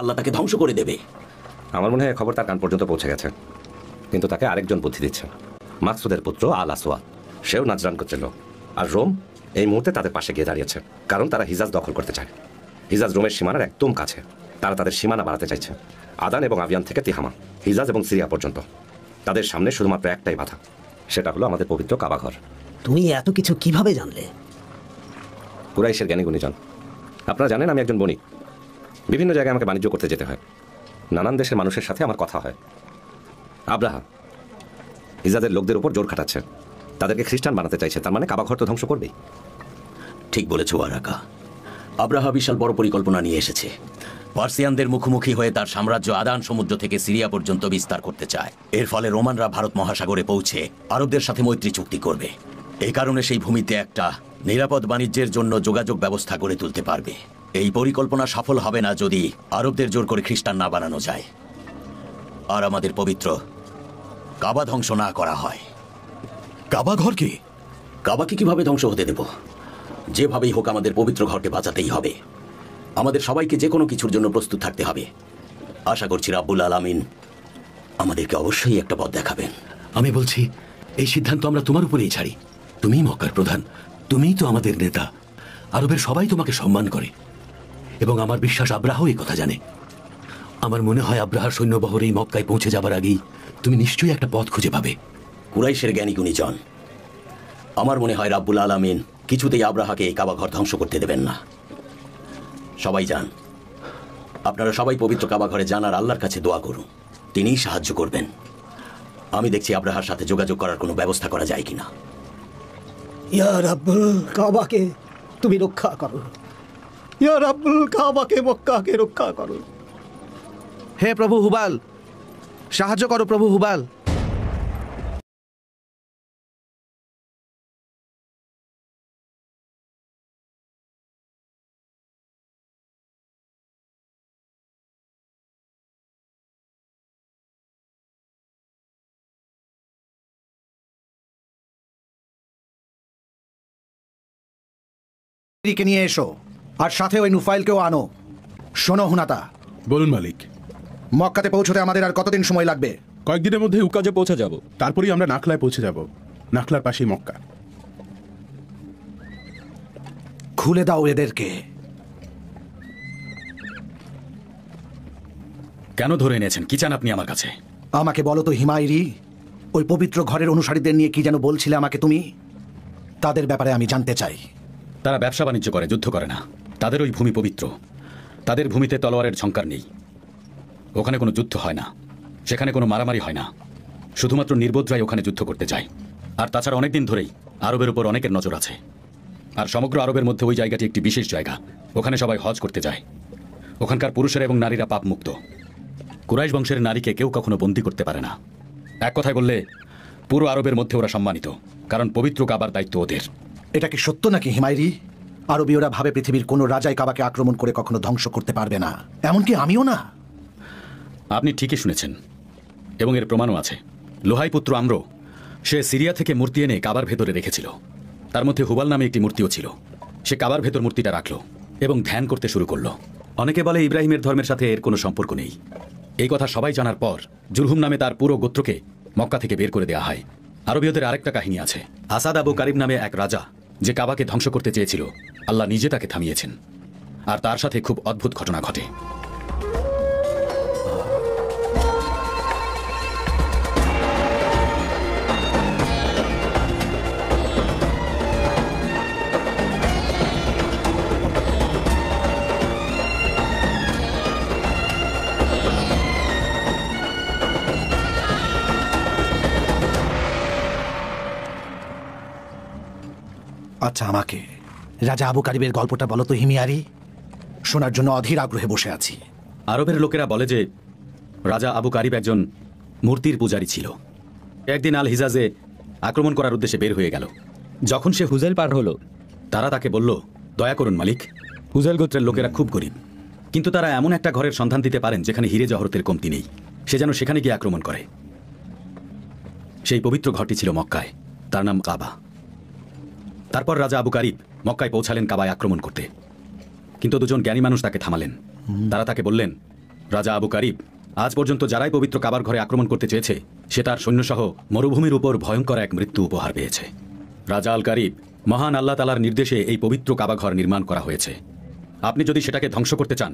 আল্লাহ তাকে ধ্বংস করে দেবে। আমার মনে হয় খবর তার কান পর্যন্ত পৌঁছে গেছে, কিন্তু তাকে আরেকজন বুদ্ধি দিচ্ছে। মাকসুদের পুত্র আল আসওয়াদ, সেও নাজরান করছিল, আর রোম এই মুহূর্তে তাদের পাশে গিয়ে দাঁড়িয়েছে, কারণ তারা হিজাজ দখল করতে চায়। হিজাজ রোমের সীমানার একদম কাছে। তারা তাদের সীমানা বাড়াতে চাইছে, আদান এবং আবিয়ান থেকে তিহামা, হিজাজ এবং সিরিয়া পর্যন্ত। তাদের সামনে শুধুমাত্র একটাই বাধা, সেটা হলো আমাদের পবিত্র কাবাঘর। তুমি এত কিছু কিভাবে জানলে? কুরাইশের জ্ঞানী গুণীজন। আপনারা জানেন আমি একজন বণিক, বিভিন্ন জায়গায় আমাকে বাণিজ্য করতে যেতে হয়, নানান দেশের মানুষের সাথে আমার কথা হয়। আব্রাহা হিজাজের লোকদের উপর জোর খাটাচ্ছে, তাদেরকে খ্রিস্টান বানাতে চাইছে, তার মানে কাবাঘর তো ধ্বংস করবেই। ঠিক বলেছ ওয়ারাকা, আব্রাহা বিশাল বড় পরিকল্পনা নিয়ে এসেছে। পার্সিয়ানদের মুখোমুখি হয়ে তার সাম্রাজ্য আদান সমুদ্র থেকে সিরিয়া পর্যন্ত বিস্তার করতে চায়। এর ফলে রোমানরা ভারত মহাসাগরে পৌঁছে আরবদের সাথে মৈত্রী চুক্তি করবে। এই কারণে সেই ভূমিতে একটা নিরাপদ বাণিজ্যের জন্য যোগাযোগ ব্যবস্থা গড়ে তুলতে পারবে। এই পরিকল্পনা সফল হবে না যদি আরবদের জোর করে খ্রিস্টান না বানানো যায়, আর আমাদের পবিত্র কাবা ধ্বংস না করা হয়। কাবা ঘরকে? কাবাকে কিভাবে ধ্বংস হতে দেব? যেভাবেই হোক আমাদের পবিত্র ঘরকে বাঁচাতেই হবে। আমাদের সবাইকে যে কোনো কিছুর জন্য প্রস্তুত থাকতে হবে। আশা করছি রাব্বুল আলামিন আমাদেরকে অবশ্যই একটা পথ দেখাবেন। আমি বলছি, এই সিদ্ধান্ত আমরা তোমার উপরেই ছাড়ি। তুমিই মক্কার প্রধান, তুমিই তো আমাদের নেতা। আরবের সবাই তোমাকে সম্মান করে, এবং আমার বিশ্বাস আব্রাহাও এই কথা জানে। আমার মনে হয় আব্রাহার সৈন্যবহর এই মক্কায় পৌঁছে যাবার আগেই তুমি নিশ্চয়ই একটা পথ খুঁজে পাবে। কুরাইশের জ্ঞানী গুণীজন, আমার মনে হয় রাব্বুল আলামিন কিছুতেই আব্রাহাকে এই কাবা ঘর ধ্বংস করতে দেবেন না। সবাই যান, আপনারা সবাই পবিত্র কাবা ঘরে যান আর আল্লাহর কাছে দোয়া করুন, তিনিই সাহায্য করবেন। আমি দেখছি আব্রাহার সাথে যোগাযোগ করার কোনো ব্যবস্থা করা যায় কিনা। ইয়া রাব্বুল কাবাকে তুমি রক্ষা করো, ইয়া রাব্বুল কাবাকে মক্কাকে রক্ষা করো। হে প্রভু হুবাল, সাহায্য করো প্রভু হুবাল। নিয়ে এসো, আর সাথে ওই নুফাইলকেও আনো। শোনো হুনাতা। বলুন মালিক। মক্কাতে পৌঁছতে আমাদের আর কতদিন সময় লাগবে? কয়েকদিনের মধ্যে উকাজে পৌঁছে যাব, তারপরেই আমরা নাখলায় পৌঁছে যাব। নাখলার পাশেই মক্কা। খুলে দাও এদেরকে। কেন ধরে এনেছেন? কি চান আপনি আমার কাছে? আমাকে বলো তো হিমায়রি, ওই পবিত্র ঘরের অনুসারীদের নিয়ে কি যেন বলছিলে আমাকে তুমি? তাদের ব্যাপারে আমি জানতে চাই। তারা ব্যবসা বাণিজ্য করে, যুদ্ধ করে না। তাদের ওই ভূমি পবিত্র, তাদের ভূমিতে তলোয়ারের ঝংকার নেই। ওখানে কোনো যুদ্ধ হয় না, সেখানে কোনো মারামারি হয় না। শুধুমাত্র নির্বোধরাই ওখানে যুদ্ধ করতে যায়। আর তাছাড়া অনেকদিন ধরেই আরবের উপর অনেকের নজর আছে। আর সমগ্র আরবের মধ্যে ওই জায়গাটি একটি বিশেষ জায়গা, ওখানে সবাই হজ করতে যায়। ওখানকার পুরুষেরা এবং নারীরা পাপ মুক্ত। কুরাইশ বংশের নারীকে কেউ কখনো বন্দী করতে পারে না। এক কথায় বললে পুরো আরবের মধ্যে ওরা সম্মানিত, কারণ পবিত্র কাবার দায়িত্ব ওদের। এটা কি সত্য নাকি হিমায়রি? আরবীয়রা ভাবে পৃথিবীর কোনো রাজাই কাবাকে আক্রমণ করে কখনো ধ্বংস করতে পারবে না, এমনকি আমিও না। আপনি ঠিকই শুনেছেন, এবং এর প্রমাণও আছে। লোহাই পুত্র আম্র, সে সিরিয়া থেকে মূর্তি এনে কাবার ভেতরে রেখেছিল। তার মধ্যে হুবাল নামে একটি মূর্তিও ছিল। সে কাবার ভেতর মূর্তিটা রাখলো এবং ধ্যান করতে শুরু করলো। অনেকে বলে ইব্রাহিমের ধর্মের সাথে এর কোনো সম্পর্ক নেই। এই কথা সবাই জানার পর জুরহুম নামে তার পুরো গোত্রকে মক্কা থেকে বের করে দেওয়া হয়। আরবীয়দের আরেকটা কাহিনী আছে। আসাদ আবু কারিব নামে এক রাজা, যে কাবাকে ধ্বংস করতে চেয়েছিল, আল্লাহ নিজে তাকে থামিয়েছেন। আর তার সাথে খুব অদ্ভুত ঘটনা ঘটে। আচ্ছা, আমাকে রাজা আবু কারিবের গল্পটা বলো তো হিমিয়ারি, শোনার জন্য অধীর আগ্রহে বসে আছি। আরবের লোকেরা বলে যে রাজা আবু কারিব একজন মূর্তির পূজারী ছিল। একদিন আল হিজাজে আক্রমণ করার উদ্দেশ্যে বের হয়ে গেল। যখন সে হুজাইল পার হলো, তারা তাকে বলল, দয়া করুন মালিক, হুজাইল গোত্রের লোকেরা খুব গরিব, কিন্তু তারা এমন একটা ঘরের সন্ধান দিতে পারেন যেখানে হিরে জহরতের কমতি নেই। সে যেন সেখানে গিয়ে আক্রমণ করে। সেই পবিত্র ঘরটি ছিল মক্কায়, তার নাম কাবা। তারপর রাজা আবু কারিব মক্কায় পৌঁছালেন কাবায় আক্রমণ করতে, কিন্তু দুজন জ্ঞানী মানুষ তাকে থামালেন। তারা তাকে বললেন, রাজা আবু কারিব আজ পর্যন্ত যারাই পবিত্র কাবার ঘরে আক্রমণ করতে চেয়েছে সে তার সৈন্যসহ মরুভূমির উপর ভয়ঙ্কর এক মৃত্যু উপহার পেয়েছে। রাজা আল কারিব মহান আল্লাহ তালার নির্দেশে এই পবিত্র কাবাঘর নির্মাণ করা হয়েছে। আপনি যদি সেটাকে ধ্বংস করতে চান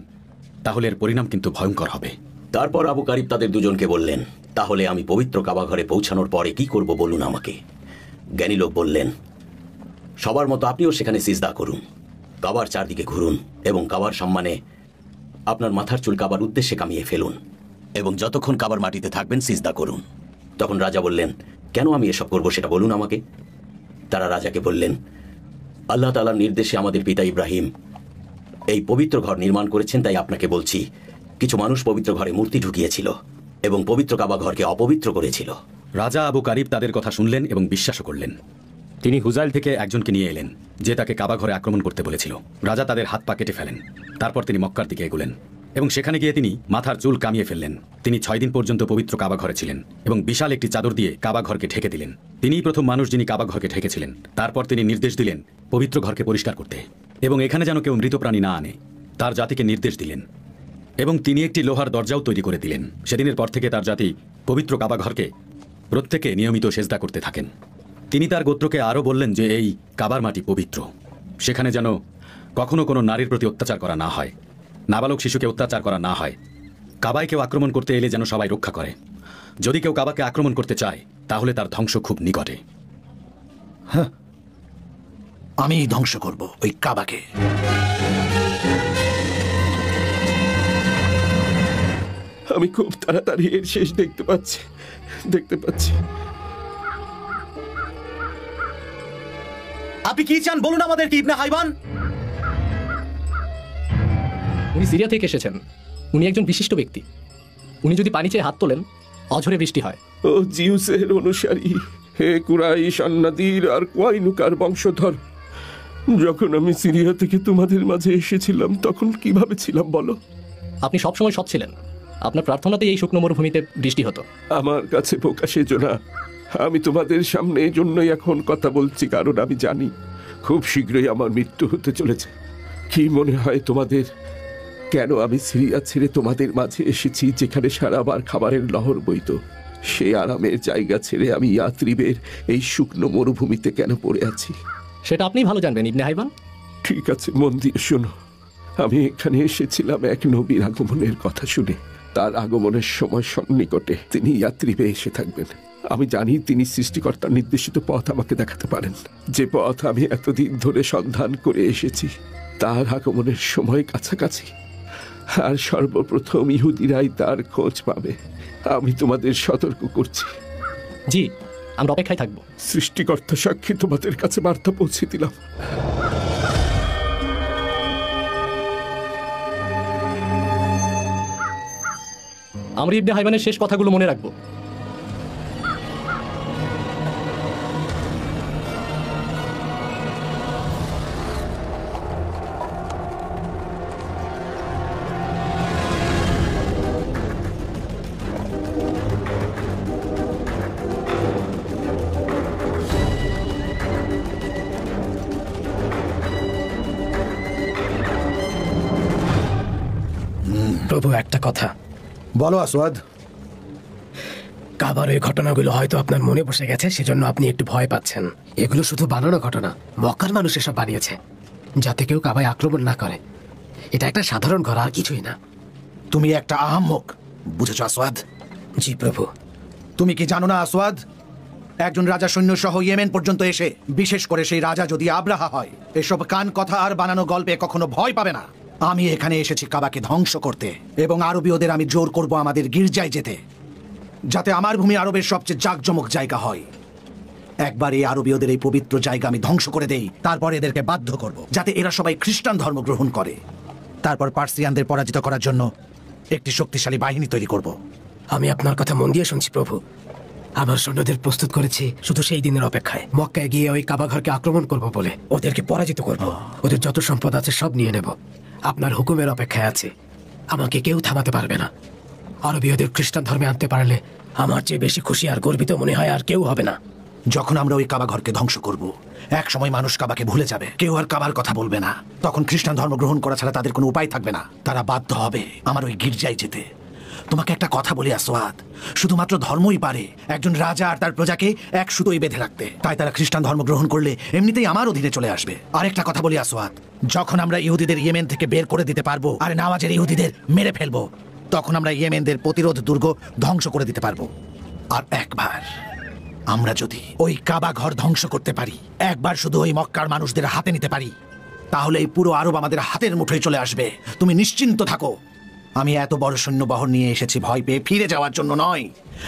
তাহলে এর পরিণাম কিন্তু ভয়ঙ্কর হবে। তারপর আবু কারিব তাদের দুজনকে বললেন, তাহলে আমি পবিত্র কাবা ঘরে পৌঁছানোর পরে কি করব বলুন আমাকে। জ্ঞানী লোক বললেন, সবার মতো আপনিও সেখানে সিজদা করুন, কাবার চারদিকে ঘুরুন এবং কাবার সম্মানে আপনার মাথার চুল কাবার উদ্দেশ্যে কামিয়ে ফেলুন এবং যতক্ষণ কাবার মাটিতে থাকবেন সিজদা করুন। তখন রাজা বললেন, কেন আমি এসব করব সেটা বলুন আমাকে। তারা রাজাকে বললেন, আল্লাহ তাআলার নির্দেশে আমাদের পিতা ইব্রাহিম এই পবিত্র ঘর নির্মাণ করেছেন, তাই আপনাকে বলছি কিছু মানুষ পবিত্র ঘরে মূর্তি ঢুকিয়েছিল এবং পবিত্র কাবা ঘরকে অপবিত্র করেছিল। রাজা আবু কারিব তাদের কথা শুনলেন এবং বিশ্বাসও করলেন। তিনি হুজাইল থেকে একজনকে নিয়ে এলেন যে তাকে কাবা ঘরে আক্রমণ করতে বলেছিল। রাজা তাদের হাত পা কেটে ফেলেন। তারপর তিনি মক্কার দিকে এগোলেন এবং সেখানে গিয়ে তিনি মাথার চুল কামিয়ে ফেললেন। তিনি 6 দিন পর্যন্ত পবিত্র কাবা ঘরে ছিলেন এবং বিশাল একটি চাদর দিয়ে কাবা ঘরকে ঢেকে দিলেন। তিনিই প্রথম মানুষ যিনি কাবা ঘরকে ঢেকেছিলেন। তারপর তিনি নির্দেশ দিলেন পবিত্র ঘরকে পরিষ্কার করতে এবং এখানে যেন কেউ মৃত প্রাণী না আনে। তার জাতিকে নির্দেশ দিলেন এবং তিনি একটি লোহার দরজাও তৈরি করে দিলেন। সেদিনের পর থেকে তার জাতি পবিত্র কাবা ঘরকে প্রত্যেকে নিয়মিত সেজদা করতে থাকেন। তিনি তার গোত্রকে আরও বললেন যে এই কাবার মাটি পবিত্র, সেখানে যেন কখনো কোনো নারীর প্রতি অত্যাচার করা না হয়, নাবালক শিশুকে অত্যাচার করা না হয়। কাবায় কেউ আক্রমণ করতে এলে যেন সবাই রক্ষা করে। যদি কেউ কাবাকে আক্রমণ করতে চায় তাহলে তার ধ্বংস খুব নিকটে। আমি ধ্বংস করব ওই কাবাকে। আমি খুব তাড়াতাড়ি এর শেষ দেখতে পাচ্ছি। আপনি কি চান বলুন আমাদের, ইবনে হাইবান? উনি সিরিয়া থেকে এসেছেন। উনি একজন বিশিষ্ট ব্যক্তি। উনি যদি পানি চেয়ে হাত তোলেন অঝরে বৃষ্টি হয়। ও জিউসের অনুসারী, হে কুরাইশ, আন্নাদির আর কোয়াইনুকার বংশধর, যখন আমি সিরিয়া থেকে তোমাদের মাঝে এসেছিলাম তখন কিভাবে ছিলাম বলো? আপনি সবসময় সৎ ছিলেন। আপনার প্রার্থনাতেই এই শুকনো মরুভূমিতে বৃষ্টি হতো। আমার কাছে বোকা সেজো না। আমি তোমাদের সামনে এই জন্যই এখন কথা বলছি, কারণ আমি জানি খুব শীঘ্রই আমার মৃত্যু হতে চলেছে। কি মনে হয় তোমাদের, কেন আমি সিরিয়া ছেড়ে তোমাদের মাঝে এসেছি, যেখানে সারাবার খাবারের লহর বইত? সেই আরামের জায়গা ছেড়ে আমি ইয়াত্রিবের এই শুকনো মরুভূমিতে কেন পড়ে আছি? সেটা আপনিই ভালো জানবেন ইবনে হাইবান। ঠিক আছে, মন দিয়ে শোনো। আমি এখানে এসেছিলাম এক নবীর আগমনের কথা শুনে। তার আগমনের সময় সন্নিকটে তিনি ইয়াত্রিবে এসে থাকবেন। আমি জানি তিনি সৃষ্টিকর্তার নির্দেশিত পথ আমাকে দেখাতে পারেন, যে পথ আমি এতদিন ধরে সন্ধান করে এসেছি। তার আগমনের সময় কাছাকাছি, আর সর্বপ্রথম ইহুদিরাই তার খোঁজ পাবে। আমি তোমাদের সতর্ক করছি। জি, আমরা অপেক্ষায় থাকবো। সৃষ্টিকর্তা সাক্ষী, তোমাদের কাছে বার্তা পৌঁছে দিলাম। আমরা ইবনে হাইবানের শেষ কথাগুলো মনে রাখবো। প্রভু, একটা কথা বলো আসওয়াদ। কাবার এই ঘটনাগুলো হয়তো আপনার মনে বসে গেছে, সেজন্য আপনি একটু ভয় পাচ্ছেন। এগুলো শুধু বানানো ঘটনা। মক্কার মানুষ এসব বানিয়েছে যাতে কেউ কাবায় আক্রমণ না করে। এটা একটা সাধারণ ঘর, আর কিছুই না। তুমি একটা আহাম্মক, বুঝেছ আসওয়াদ? জি প্রভু। তুমি কি জানো না আসওয়াদ, একজন রাজা সৈন্য সহ ইয়েমেন পর্যন্ত এসে, বিশেষ করে সেই রাজা যদি আব্রাহা হয়, এসব কান কথা আর বানানো গল্পে কখনো ভয় পাবে না। আমি এখানে এসেছি কাবাকে ধ্বংস করতে, এবং আরবীয়দের আমি জোর করব আমাদের গির্জায় যেতে, যাতে আমার ভূমি আরবের সবচেয়ে জাঁকজমক জায়গা হয়। একবার এই আরবীয়দের এই পবিত্র জায়গা আমি ধ্বংস করে দেই, তারপর এদেরকে বাধ্য করব যাতে এরা সবাই খ্রিস্টান ধর্ম গ্রহণ করে। তারপর পার্সিয়ানদের পরাজিত করার জন্য একটি শক্তিশালী বাহিনী তৈরি করব। আমি আপনার কথা মন দিয়ে শুনছি প্রভু। আমার সৈন্যদের প্রস্তুত করেছি শুধু সেই দিনের অপেক্ষায়। মক্কায় গিয়ে ওই কাবা ঘরকে আক্রমণ করব বলে ওদেরকে পরাজিত করব। ওদের যত সম্পদ আছে সব নিয়ে নেব। আপনার হুকুমের অপেক্ষায় আছে। আমাকে কেউ থামাতে পারবে না। আরবীয়দের খ্রিস্টান ধর্মে আনতে পারলে আমার চেয়ে বেশি খুশি আর গর্বিত মনে হয় আর কেউ হবে না। যখন আমরা ওই কাবা ঘরকে ধ্বংস করব, এক সময় মানুষ কাবাকে ভুলে যাবে, কেউ আর কাবার কথা বলবে না। তখন খ্রিস্টান ধর্ম গ্রহণ করা ছাড়া তাদের কোনো উপায় থাকবে না। তারা বাধ্য হবে আমার ওই গির্জায় যেতে। তোমাকে একটা কথা বলি আসওয়াদ, শুধুমাত্র ধর্মই পারে একজন রাজা আর তার প্রজাকে এক সুতোয় বেঁধে রাখতে। তাই তারা খ্রিস্টান ধর্ম গ্রহণ করলে এমনিতেই আমার অধীনে চলে আসবে। আরেকটা কথা বলি আসওয়াদ, যখন আমরা ইহুদিদের ইয়েমেন থেকে বের করে দিতে পারবো আর নামাজের ইহুদিদের মেরে ফেলবো, তখন আমরা ইয়েমেনদের প্রতিরোধ দুর্গ ধ্বংস করে দিতে পারবো। আর একবার আমরা যদি ওই কাবা ঘর ধ্বংস করতে পারি, একবার শুধু ওই মক্কার মানুষদের হাতে নিতে পারি, তাহলে এই পুরো আরব আমাদের হাতের মুঠোয় চলে আসবে। তুমি নিশ্চিন্ত থাকো। আমি এত বড় সৈন্যবহর নিয়ে এসেছি ভয় পেয়ে ফিরে যাওয়ার জন্য নয়।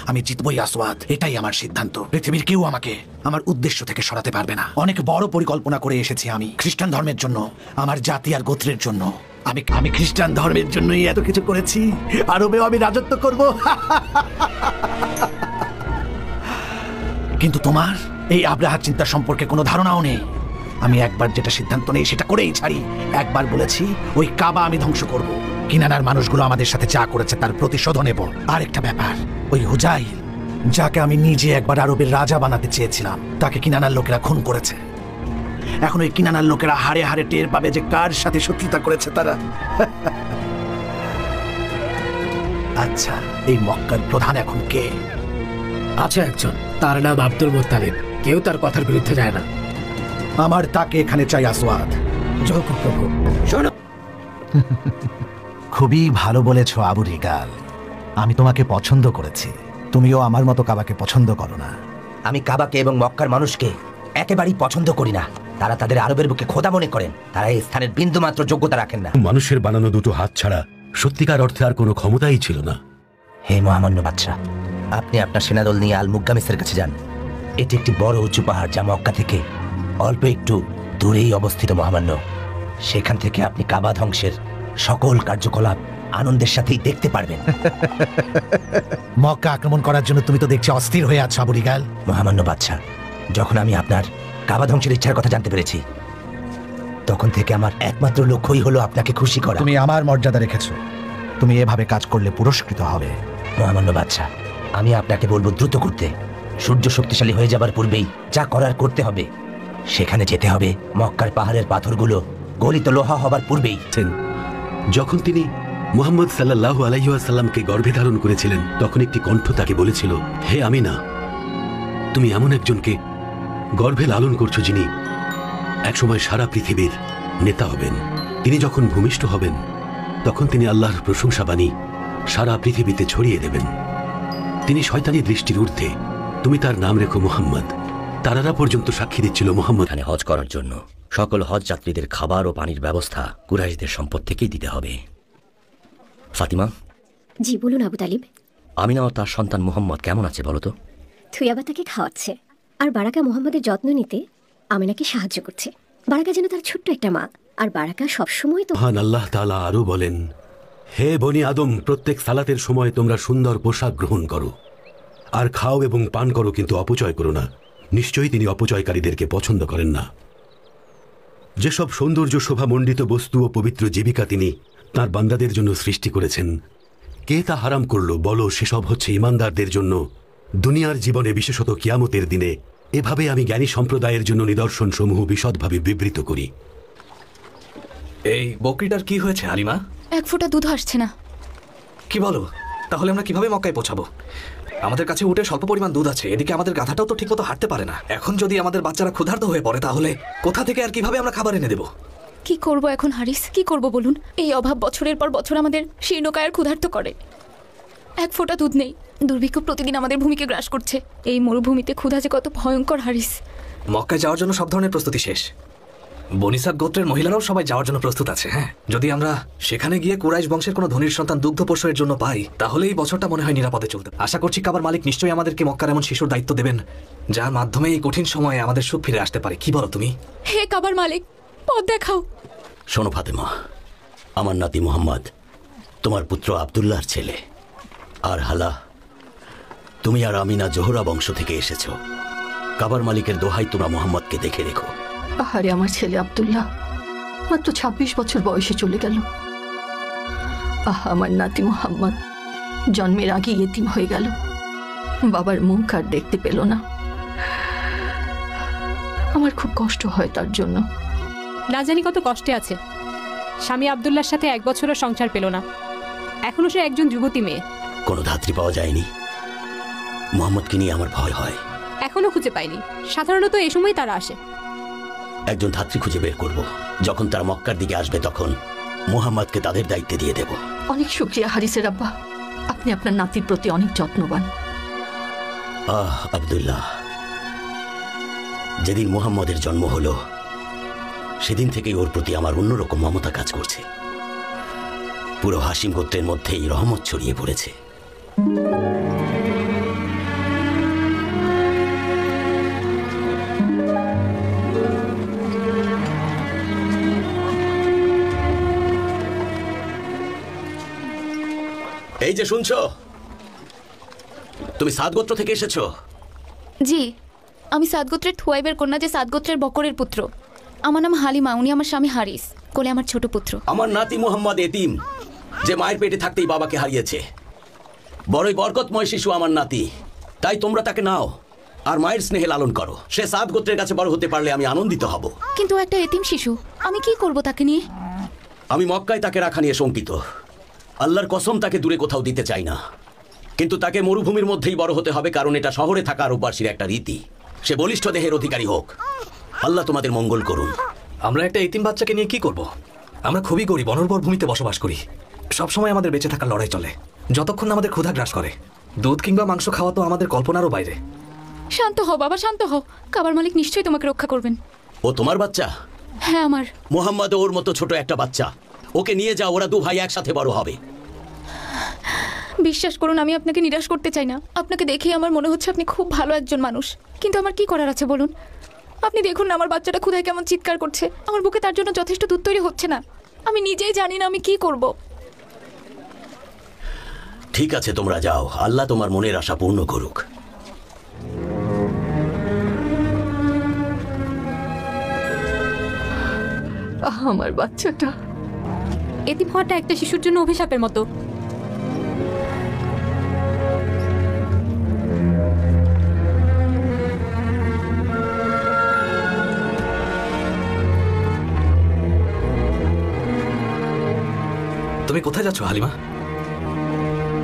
আমি জিতবই আসওয়াদ, এটাই আমার সিদ্ধান্ত। পৃথিবীর কেউ আমাকে আমার উদ্দেশ্য থেকে সরাতে পারবে না। অনেক বড় পরিকল্পনা করে এসেছি আমি খ্রিস্টান ধর্মের জন্য, আমার জাতি আর গোত্রের জন্য। আমি খ্রিস্টান ধর্মের জন্যই এত কিছু করেছি। আরবেও আমি রাজত্ব করব। কিন্তু তোমার এই আব্রাহার চিন্তা সম্পর্কে কোনো ধারণাও নেই। আমি একবার যেটা সিদ্ধান্ত নেই সেটা করেই ছাড়ি। একবার বলেছি ওই কাবা আমি ধ্বংস করব। কিনানার মানুষগুলো আমাদের সাথে যা করেছে তার প্রতিশোধ নেব। আরেকটা ব্যাপার, ওই হুজাইল, যাকে আমি নিজে একবার আরবের রাজা বানাতে চেয়েছিলাম, তাকে কিনানার লোকেরা খুন করেছে। এখন ওই কিনানার লোকেরা হাড়ে হাড়ে টের পাবে যে কার সাথে শত্রুতা করেছে তারা। আচ্ছা, এই মক্কার প্রধান এখন কে? আছে একজন, তার নাম আব্দুল মুত্তালিব। কেউ তার কথার বিরুদ্ধে যায় না। আমার তাকে এখানে চাই আসওয়াদ। জয় প্রভু। শোনো, খুবই ভালো বলেছ আবু রিগাল। আমি তোমাকে পছন্দ করেছি। তুমিও আমার মতো কাবাকে পছন্দ করো না। আমি কাবাকে এবং মক্কার মানুষকে একেবারেই পছন্দ করি না। তারা তাদের আরবের বুকে খোদা মনে করেন। তারা এই স্থানের বিন্দু মাত্র যোগ্যতা রাখেন না। মানুষের বানানো দুটো হাত ছাড়া সত্যিকার অর্থে আর কোনো ক্ষমতাই ছিল না। হে মহামান্য বাদশা, আপনি আপনার সেনাদল নিয়ে আল মুগ্গামিসের কাছে যান। এটি একটি বড় উঁচু পাহাড় যা মক্কা থেকে অল্প একটু দূরেই অবস্থিত মহামান্য। সেখান থেকে আপনি কাবা ধ্বংসের সকল কার্যকলাপ আনন্দের সাথেই দেখতে পারবেন। মক্কা আক্রমণ করার জন্য তুমি তো দেখছি অস্থির হয়ে আছো আবু রিগাল। মহামান্য বাদশা, যখন আমি আপনার কাবা ধ্বংসের ইচ্ছার কথা জানতে পেরেছি, তখন থেকে আমার একমাত্র লক্ষ্যই হলো আপনাকে খুশি করা। তুমি আমার মর্যাদা রেখেছো। তুমি এভাবে কাজ করলে পুরস্কৃত হবে। মহামান্য বাদশা, আমি আপনাকে বলবো দ্রুত করতে। সূর্য শক্তিশালী হয়ে যাবার পূর্বেই যা করার করতে হবে। সেখানে যেতে হবে মক্কার পাহাড়ের পাথরগুলো গলিত লোহা হবার পূর্বেই। যখন তিনি মুহাম্মদ সাল্লাল্লাহু আলাইহি ওয়াসাল্লামকে গর্ভে ধারণ করেছিলেন, তখন একটি কণ্ঠ তাকে বলেছিল, হে আমিনা, তুমি এমন একজনকে গর্ভে লালন করছো যিনি একসময় সারা পৃথিবীর নেতা হবেন। তিনি যখন ভূমিষ্ঠ হবেন, তখন তিনি আল্লাহর প্রশংসাবাণী সারা পৃথিবীতে ছড়িয়ে দেবেন। তিনি শয়তানি দৃষ্টির ঊর্ধ্বে। তুমি তার নাম রেখো মুহাম্মদ। তারারা পর্যন্ত সাক্ষী দিচ্ছিল মুহাম্মদ। এখানে হজ করার জন্য সকল হজ যাত্রীদের খাবার ও পানির ব্যবস্থা কুরাইশদের সম্পদ থেকেই দিতে হবে। ফাতিমা। জি বলুন আবু তালিব। আমিনা ও তার সন্তান মুহাম্মদ কেমন আছে বলো তো? থুয়াবা তাকে খাওয়াচ্ছে, আর বারাকা মুহাম্মদের যত্ন নিতে আমিনাকে সাহায্য করছে। বারাকা যেন তার ছোট্ট একটা মা, আর বারাকা সবসময় তো। মহান আল্লাহ তাআলা আরো বলেন, হে বনি আদম, প্রত্যেক সালাতের সময় তোমরা সুন্দর পোশাক গ্রহণ করো আর খাও এবং পান করো, কিন্তু অপচয় করো না। নিশ্চয়ই তিনি অপচয়কারীদেরকে পছন্দ করেন না। যেসব সৌন্দর্য শোভামণ্ডিত বস্তু ও পবিত্র জীবিকা তিনি তাঁর বান্দাদের জন্য সৃষ্টি করেছেন, কে তা হারাম করল বলো? সেসব হচ্ছে ইমানদারদের জন্য দুনিয়ার জীবনে, বিশেষত কিয়ামতের দিনে। এভাবে আমি জ্ঞানী সম্প্রদায়ের জন্য নিদর্শন সমূহ বিশদভাবে বিবৃত করি। এই বকরিটার কি হয়েছে হালিমা? এক ফোঁটা দুধ আসছে না। কি বলো? তাহলে আমরা কিভাবে মক্কায় পৌঁছাবো? আমাদের কাছে উটে স্বল্প পরিমাণ দুধ আছে, এদিকে আমাদের গাধাটাও তো ঠিকমতো হাঁটতে পারে না। এখন যদি আমাদের বাচ্চারা ক্ষুধার্ত হয়ে পড়ে, তাহলে কোথা থেকে আর কিভাবে আমরা খাবার এনে দেবো? কি করব এখন হারিস? কি করব বলুন? এই অভাব বছরের পর বছর আমাদের শীর্ণকায়ের ক্ষুধার্ত করে। এক ফোঁটা দুধ নেই। দুর্ভিক্ষ প্রতিদিন আমাদের ভূমিকে গ্রাস করছে। এই মরুভূমিতে ক্ষুধা যে কত ভয়ঙ্কর হারিস। মক্কায় যাওয়ার জন্য সব ধরনের প্রস্তুতি শেষ। বনিসাদ গোত্রের মহিলারাও সবাই যাওয়ার জন্য প্রস্তুত আছে। হ্যাঁ, যদি আমরা সেখানে গিয়ে কুরাইশ বংশের কোনো ধনীর সন্তান দুগ্ধ প্রসবের জন্য পাই, তাহলে এই বছরটা মনে হয় নিরাপদে চলতে। আশা করছি কাবার মালিক নিশ্চয়ই আমাদেরকে মক্কার এমন শিশুর দায়িত্ব দেবেন, যার মাধ্যমে এই কঠিন সময়ে আমাদের সুখ ফিরে আসতে পারে। কি বলো তুমি? হে কাবার মালিক, পথ দেখাও। শোনো ফাতেমা, আমার নাতি মুহাম্মদ তোমার পুত্র আব্দুল্লাহর ছেলে। আর হালা, তুমি আর আমিনা জোহরা বংশ থেকে এসেছো। কাবার মালিকের দোহাই তোমরা মুহাম্মদকে দেখে রেখো। আহারে, আমার ছেলে আব্দুল্লাহ মাত্র 26 বছর বয়সে চলে গেল। আমার নাতি মুহাম্মদ জন্মের আগে ইয়েতিম হয়ে গেল। বাবার মুখ আর দেখতে পেল না। আমার খুব কষ্ট হয় তার জন্য। না জানি কত কষ্টে আছে। স্বামী আব্দুল্লাহর সাথে 1 বছরও সংসার পেল না, এখনো সে একজন যুবতী মেয়ে। কোনো ধাত্রী পাওয়া যায়নি। মোহাম্মদকে নিয়ে আমার ভয় হয়। এখনো খুঁজে পাইনি। সাধারণত এই সময় তারা আসে। একজন ধাত্রী খুঁজে বের করব। যখন তারা মক্কার দিকে আসবে তখন মোহাম্মদকে তাদের দায়িত্বে দিয়ে দেব। অনেক শুকরিয়া হারিসের আব্বা, আপনি আপনার নাতির প্রতি অনেক যত্নবান। আব্দুল্লাহ, যেদিন মোহাম্মদের জন্ম হলো সেদিন থেকেই ওর প্রতি আমার অন্যরকম মমতা কাজ করছে। পুরো হাসিম গোত্রের মধ্যেই রহমত ছড়িয়ে পড়েছে। এই যে শুনছো, তুমি সাদ গোত্র থেকে এসেছো? জি, আমি সাদ গোত্রের থুয়াইবের কন্যা, যে সাদ গোত্রের বকরের পুত্র। আমার নাম হালিমা, উনি আমার স্বামী হারিস, কোলে আমার ছোট পুত্র। আমার নাতি মোহাম্মদ এতিম, যে মায়ের পেটে থাকতেই বাবাকে হারিয়েছে। বড়ই বরকতময় শিশু আমার নাতি, তাই তোমরা তাকে নাও আর মায়ের স্নেহে লালন করো। সে সাদ গোত্রের কাছে বড় হতে পারলে আমি আনন্দিত হব। কিন্তু একটা এতিম শিশু, আমি কি করব তাকে নিয়ে? আমি মক্কায় তাকে রাখা নিয়ে শঙ্কিত। আল্লাহর কসম, তাকে দূরে কোথাও দিতে চাই না। কিন্তু তাকে মরুভূমির মধ্যেই বড় হতে হবে, কারণ এটা শহরে থাকা আরববাসীর একটা রীতি। সে বলিষ্ঠ দেহের অধিকারী হোক। আল্লাহ তোমাদের মঙ্গল করুন। আমরা একটা এতিম বাচ্চাকে নিয়ে কি করব? আমরা খুবই গরিব, অনর্বর ভূমিতে বসবাস করি। সবসময় আমাদের বেঁচে থাকার লড়াই চলে, যতক্ষণ না আমাদের ক্ষুধা গ্রাস করে। দুধ কিংবা মাংস খাওয়া তো আমাদের কল্পনারও বাইরে। শান্ত হও বাবা, শান্ত হও। কাবার মালিক নিশ্চয়ই তোমাকে রক্ষা করবেন। ও তোমার বাচ্চা? হ্যাঁ আমার। মোহাম্মদ ওর মতো ছোট একটা বাচ্চা, ওকে নিয়ে যাও, ওরা 2 ভাই একসাথে বড় হবে। বিশ্বাস করুন, আমি আপনাকে নিরাশ করতে চাই না। আপনাকে দেখে আমার মনে হচ্ছে আপনি খুব ভালো একজন মানুষ, কিন্তু আমার কি করার আছে বলুন? আপনি দেখুন না আমার বাচ্চাটা ক্ষুধায় কেমন চিৎকার করছে। আমার বুকে তার জন্য যথেষ্ট দুধ তৈরি হচ্ছে না। আমি নিজেই জানি না আমি কি করব। ঠিক আছে, তোমরা যাও, আল্লাহ তোমার মনের আশা পূর্ণ করুক। আমার বাচ্চাটা। এতিম হওয়াটা একটা শিশুর জন্য অভিশাপের মতো। তুমি কোথায় যাচ্ছ হালিমা?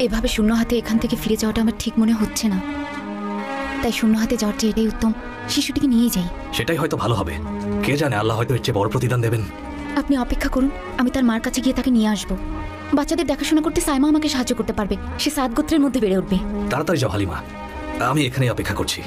এভাবে শূন্য হাতে এখান থেকে ফিরে যাওয়াটা আমার ঠিক মনে হচ্ছে না, তাই শূন্য হাতে যাওয়ার চেয়ে এটাই উত্তম। শিশুটিকে নিয়ে যাই। সেটাই হয়তো ভালো হবে। কে জানে, আল্লাহ হয়তো এর চেয়ে বড় প্রতিদান দেবেন। আপনি অপেক্ষা করুন, আমি তার মার কাছে গিয়ে তাকে নিয়ে আসবো। বাচ্চাদের দেখাশোনা করতে সাইমা আমাকে সাহায্য করতে পারবে। সে সাত গোত্রের মধ্যে বেড়ে উঠবে। তাড়াতাড়ি যাও হালিমা, আমি এখানেই অপেক্ষা করছি।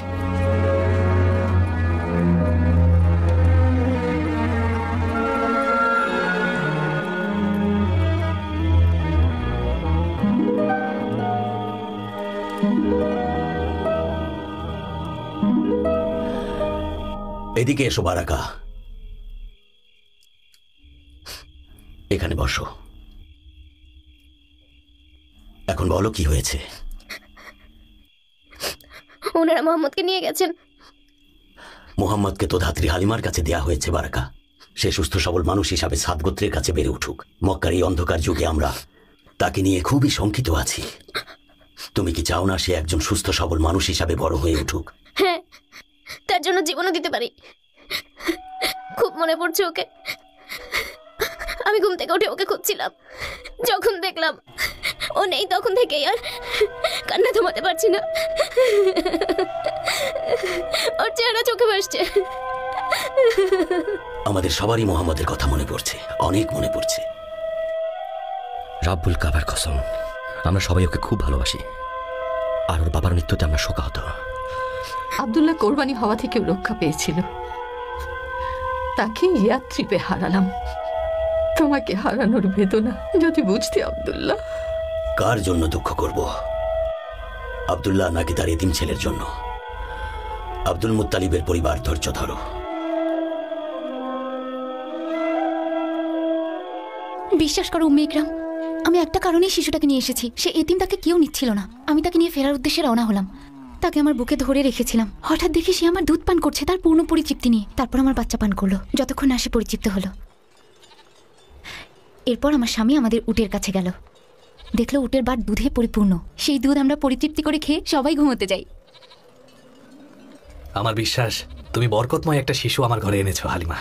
এদিকে এসো বারাকা, এখানে বসো। এখন বলো কি হয়েছে? ওনারা মোহাম্মদকে নিয়ে গেছেন। মোহাম্মদকে তো ধাত্রী হালিমার কাছে দেয়া হয়েছে বারাকা। সে সুস্থ সবল মানুষ হিসাবে সাত গোত্রের কাছে বেড়ে উঠুক। মক্কার এই অন্ধকার যুগে আমরা তাকে নিয়ে খুবই শঙ্কিত আছি। তুমি কি চাও না সে একজন সুস্থ সবল মানুষ হিসাবে বড় হয়ে উঠুক? হ্যাঁ, তার জন্য জীবনও দিতে পারি। খুব মনে পড়ছে ওকে। আমি ঘুম থেকে উঠে ওকে খুঁজছিলাম। যখন দেখলাম ও নেই, তখন থেকেই আর কান্না থামাতে পারছি না। ওর চেহারা চোখে ভাসছে। আমাদের সবারই মোহাম্মদের কথা মনে পড়ছে, অনেক মনে পড়ছে। রাব্বুল কাবার কসম, আমরা সবাই ওকে খুব ভালোবাসি, আর ওর বাবার মৃত্যুতে আমরা শোকাহত। আব্দুল্লাহ কোরবানি হওয়া থেকেও রক্ষা পেয়েছিল, তাকে ইয়াত্রিপে হারালাম। তোমাকে হারানোর বেদনা যদি বুঝতে আব্দুল্লাহ। কার জন্য দুঃখ করব? আব্দুল্লাহ নাকি তার এতিম ছেলের জন্য? আব্দুল মুত্তালিবের পরিবার ধৈর্য ধরো। বিশ্বাস করো উম্মে ইকরাম, আমি একটা কারণেই শিশুটাকে নিয়ে এসেছি। সে এতিম, তাকে কেউ নিচ্ছিল না। আমি তাকে নিয়ে ফেরার উদ্দেশ্যে রওনা হলাম। তাকে আমার বুকে ধরে রেখেছিলাম। হঠাৎ দেখি সে আমার দুধ পান করছে, তার পূর্ণ পরিতৃপ্তি নিয়ে। তারপর আমার বাচ্চা পান করলো, যতক্ষণ না সে পরিতৃপ্ত হলো। এরপর আমার স্বামী আমাদের উটের কাছে গেল, দেখলো উটের বাট দুধে পরিপূর্ণ। সেই দুধ আমরা পরিতৃপ্তি করে খেয়ে সবাই ঘুমোতে যাই। আমার বিশ্বাস তুমি বরকতময় একটা শিশু আমার ঘরে এনেছো হালিমা।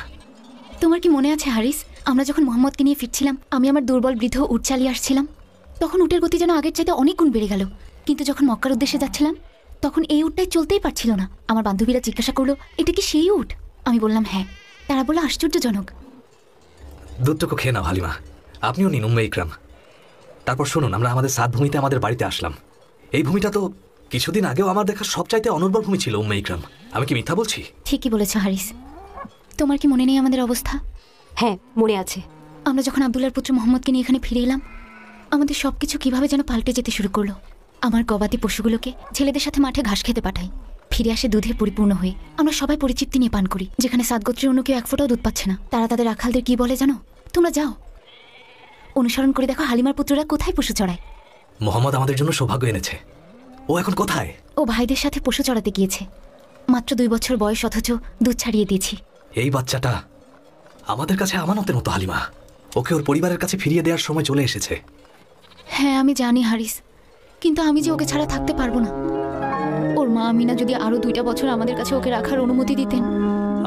তোমার কি মনে আছে হারিস, আমরা যখন মোহাম্মদকে নিয়ে ফিরছিলাম, আমি আমার দুর্বল বৃদ্ধ উট চালিয়ে আসছিলাম, তখন উটের গতি যেন আগের চাইতে অনেক গুণ বেড়ে গেল। কিন্তু যখন মক্কার উদ্দেশ্যে যাচ্ছিলাম, তখন এই উটটাই চলতেই পারছিল না। আমার বান্ধবীরা জিজ্ঞাসা করলো, এটা কি সেই উট? আমি বললাম হ্যাঁ। তারা বললো আশ্চর্যজনক। দুধটুকু খেয়ে নাও হালিমা, আপনিও নিন উম্মে ইকরাম। তারপর শুনুন, আমরা আমাদের সাত ভূমিতে আমাদের বাড়িতে আসলাম। এই ভূমিটা তো কিছুদিন আগেও আমার দেখা সবচাইতে অনুর্বর ভূমি ছিল উম্মে ইকরাম। আমি কি মিথ্যা বলছি? ঠিকই বলেছ হারিস। তোমার কি মনে নেই আমাদের অবস্থা? হ্যাঁ, মনে আছে। আমরা যখন আব্দুল্লাহর পুত্র মোহাম্মদকে নিয়ে এখানে ফিরে এলাম, আমাদের সবকিছু কিভাবে যেন পাল্টে যেতে শুরু করলো। আমার গবাদি পশুগুলোকে ছেলেদের সাথে মাঠে ঘাস খেতে পাঠাই, ফিরে আসে দুধে পরিপূর্ণ হয়ে। আমরা সবাই পরিচিতি নিয়ে পান করি। যেখানে সাদগোত্রের অন্য কেউ এক ফোঁটাও দুধ পাচ্ছে না, তারা তাদের রাখালদের কি বলে জানো? তোমরা যাও, অনুসরণ করে দেখো হালিমার পুত্ররা কোথায় পশু চড়ায়। মোহাম্মদ আমাদের জন্য সৌভাগ্য এনেছে। ও এখন কোথায়? ও ভাইদের সাথে পশু চড়াতে গিয়েছে। মাত্র 2 বছর বয়স, অথচ দুধ ছাড়িয়ে দিয়েছি। এই বাচ্চাটা আমাদের কাছে আমানতের মতো হালিমা। ওকে ওর পরিবারের কাছে ফিরিয়ে দেওয়ার সময় চলে এসেছে। হ্যাঁ আমি জানি হারিস, কিন্তু আমি যে ওকে ছাড়া থাকতে পারবো না। ওর মা আমিনা যদি আরো 2টা বছর আমাদের কাছে ওকে রাখার অনুমতি দিতেন।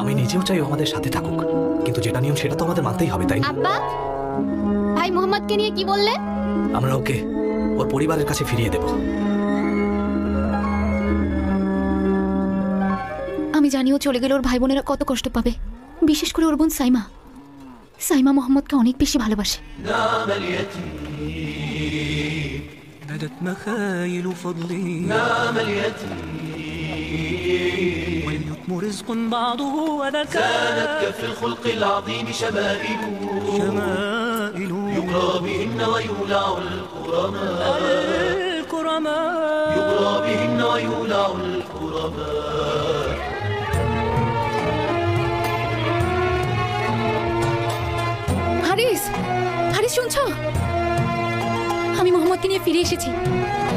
আমি নিজেও চাই ও আমাদের সাথে থাকুক, কিন্তু যেটা নিয়ম সেটা তো আমাদের মানতেই হবে, তাই না? আব্বা, ভাই মোহাম্মদকে নিয়ে কি বললে? আমরা ওকে ওর পরিবারের কাছে ফিরিয়ে দেব। আমি জানিও চলে গেলে ওর ভাই বোনেরা কত কষ্ট পাবে, বিশেষ করে ওর বোন সাইমা। সাইমা মোহাম্মদকে অনেক বেশি ভালোবাসে। بدت مخايل فضله نام اليتيم واليتم رزق بعضه وذكاء زانت كف الخلق العظيم شمائل يقرى بهن ويولع الكرماء يقرى بهن ويولع الكرماء হারিস, হারিস শুনছো? আমি মোহাম্মদকে নিয়ে ফিরে এসেছি।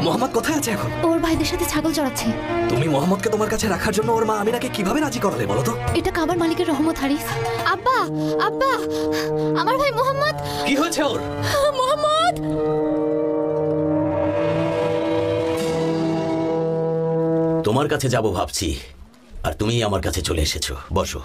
মোহাম্মদ কোথায় আছে এখন? ওর ভাইদের সাথে ছাগল চড়াচ্ছে। তুমি মোহাম্মদকে তোমার কাছে রাখার জন্য ওর মা আমিনাকে কিভাবে রাজি করালে বলো তো? এটা কাবার মালিকের রহমত হারিস। আব্বা, আব্বা, আমার ভাই মোহাম্মদ। কি হয়েছে ওর? মোহাম্মদ! তোমার কাছে যাব ভাবছি, আর তুমিই আমার কাছে চলে এসেছো। বসো।